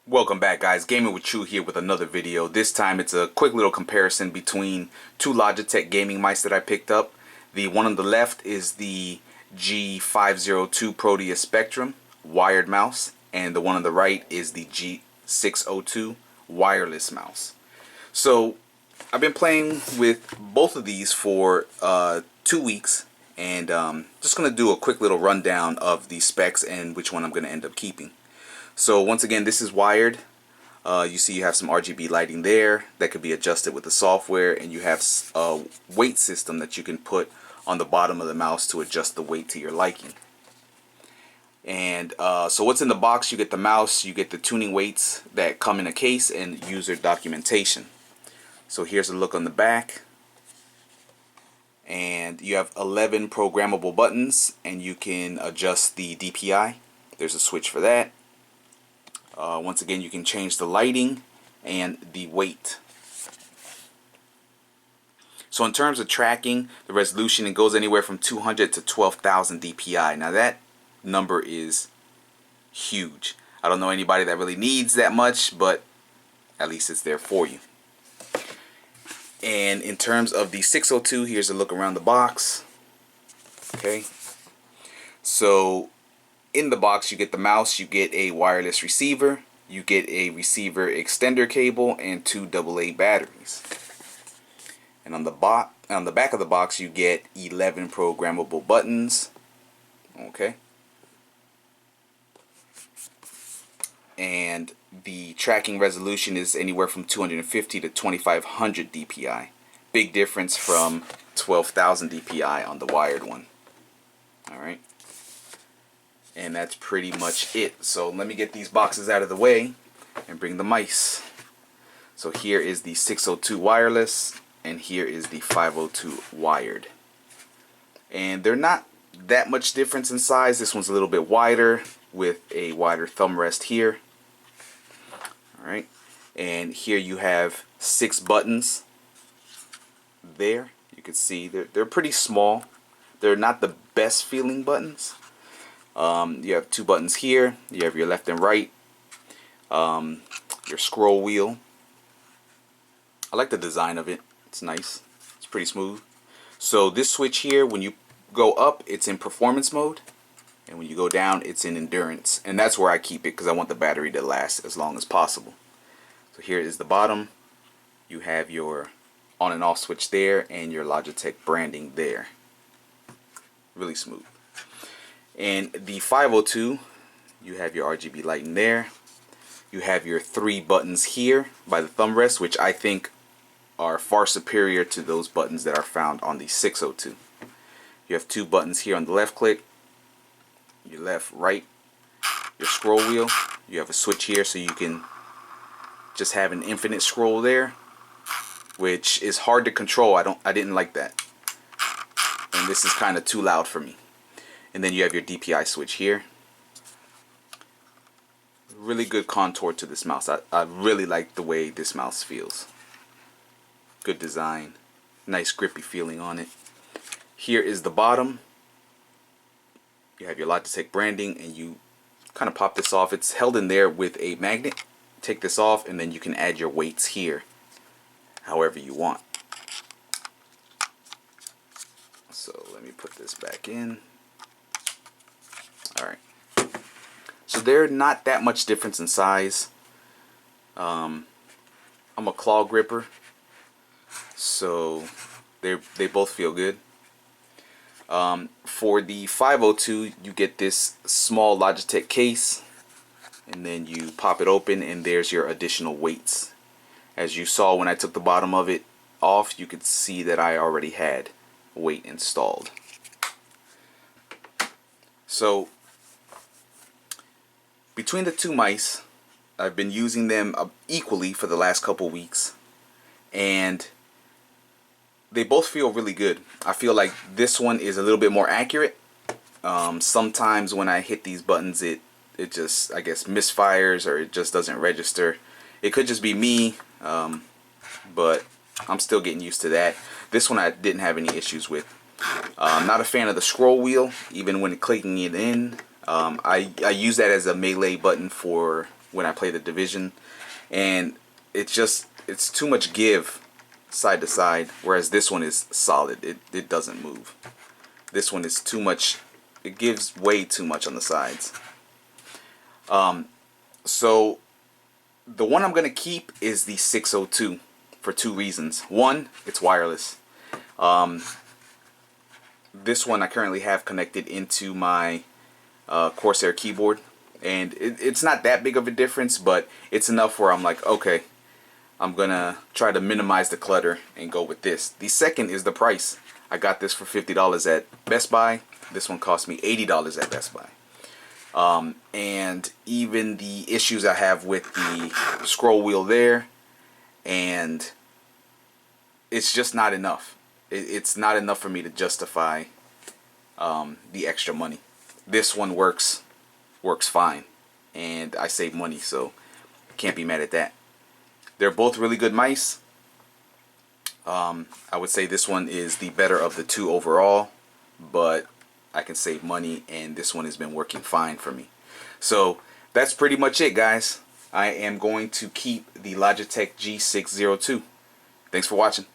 Welcome back, guys. Gaming with Chu here with another video. This time it's a quick little comparison between two Logitech gaming mice that I picked up. The one on the left is the G502 Proteus Spectrum wired mouse, and the one on the right is the G602 wireless mouse. So I've been playing with both of these for 2 weeks, and just going to do a quick little rundown of the specs and which one I'm going to end up keeping. So once again, this is wired. You see you have some RGB lighting there that could be adjusted with the software, and you have a weight system that you can put on the bottom of the mouse to adjust the weight to your liking. And so what's in the box? You get the mouse, you get the tuning weights that come in a case, and user documentation. So here's a look on the back. And you have 11 programmable buttons, and you can adjust the DPI. There's a switch for that. Once again, you can change the lighting and the weight. So in terms of tracking the resolution, it goes anywhere from 200 to 12,000 DPI. Now that number is huge. I don't know anybody that really needs that much, but at least it's there for you. And in terms of the 602, here's a look around the box. Okay, so in the box you get the mouse, you get a wireless receiver, you get a receiver extender cable, and 2 AA batteries. And on the back of the box you get 11 programmable buttons. Okay, and the tracking resolution is anywhere from 250 to 2500 DPI. Big difference from 12,000 DPI on the wired one. Alright, and that's pretty much it. So let me get these boxes out of the way and bring the mice. So here is the 602 wireless, and here is the 502 wired. And they're not that much difference in size. This one's a little bit wider with a wider thumb rest here. Alright, and here you have 6 buttons there. You can see they're pretty small. They're not the best feeling buttons. You have 2 buttons here. You have your left and right, your scroll wheel. I like the design of it. It's nice. It's pretty smooth. So this switch here, when you go up, it's in performance mode, and when you go down, it's in endurance. And that's where I keep it because I want the battery to last as long as possible. So here is the bottom. You have your on and off switch there, and your Logitech branding there. Really smooth. And the 502, you have your RGB lighting there. You have your 3 buttons here by the thumb rest, which I think are far superior to those buttons that are found on the 602. You have 2 buttons here on the left click, your left, right, your scroll wheel. You have a switch here so you can just have an infinite scroll there, which is hard to control. I didn't like that. And this is kind of too loud for me. And then you have your DPI switch here. Really good contour to this mouse. I really like the way this mouse feels. Good design. Nice grippy feeling on it. Here is the bottom. You have your Logitech branding, and you kind of pop this off. It's held in there with a magnet. Take this off, and then you can add your weights here however you want. So let me put this back in. Alright, so they're not that much difference in size. I'm a claw gripper, so they both feel good. For the 502, you get this small Logitech case, and then you pop it open, and there's your additional weights. As you saw when I took the bottom of it off, you could see that I already had weight installed. So between the 2 mice, I've been using them equally for the last couple weeks, and they both feel really good. I feel like this one is a little bit more accurate. Sometimes when I hit these buttons, it just, I guess, misfires, or it just doesn't register. It could just be me, but I'm still getting used to that. This one I didn't have any issues with. I'm not a fan of the scroll wheel, even when clicking it in. I use that as a melee button for when I play the Division, and it's too much give side to side, whereas this one is solid. It doesn't move. This one is too much. It gives way too much on the sides. So the one I'm gonna keep is the 602 for two reasons. One, it's wireless. This one I currently have connected into my Corsair keyboard, and it's not that big of a difference, but it's enough where I'm like, okay, I'm gonna try to minimize the clutter and go with this. The second is the price. I got this for $50 at Best Buy. This one cost me $80 at Best Buy. And even the issues I have with the scroll wheel there, and it's just not enough. It's not enough for me to justify the extra money. This one works fine, and I save money, so can't be mad at that. They're both really good mice. I would say this one is the better of the two overall, but I can save money, and this one has been working fine for me. So that's pretty much it, guys. I am going to keep the Logitech G602. Thanks for watching.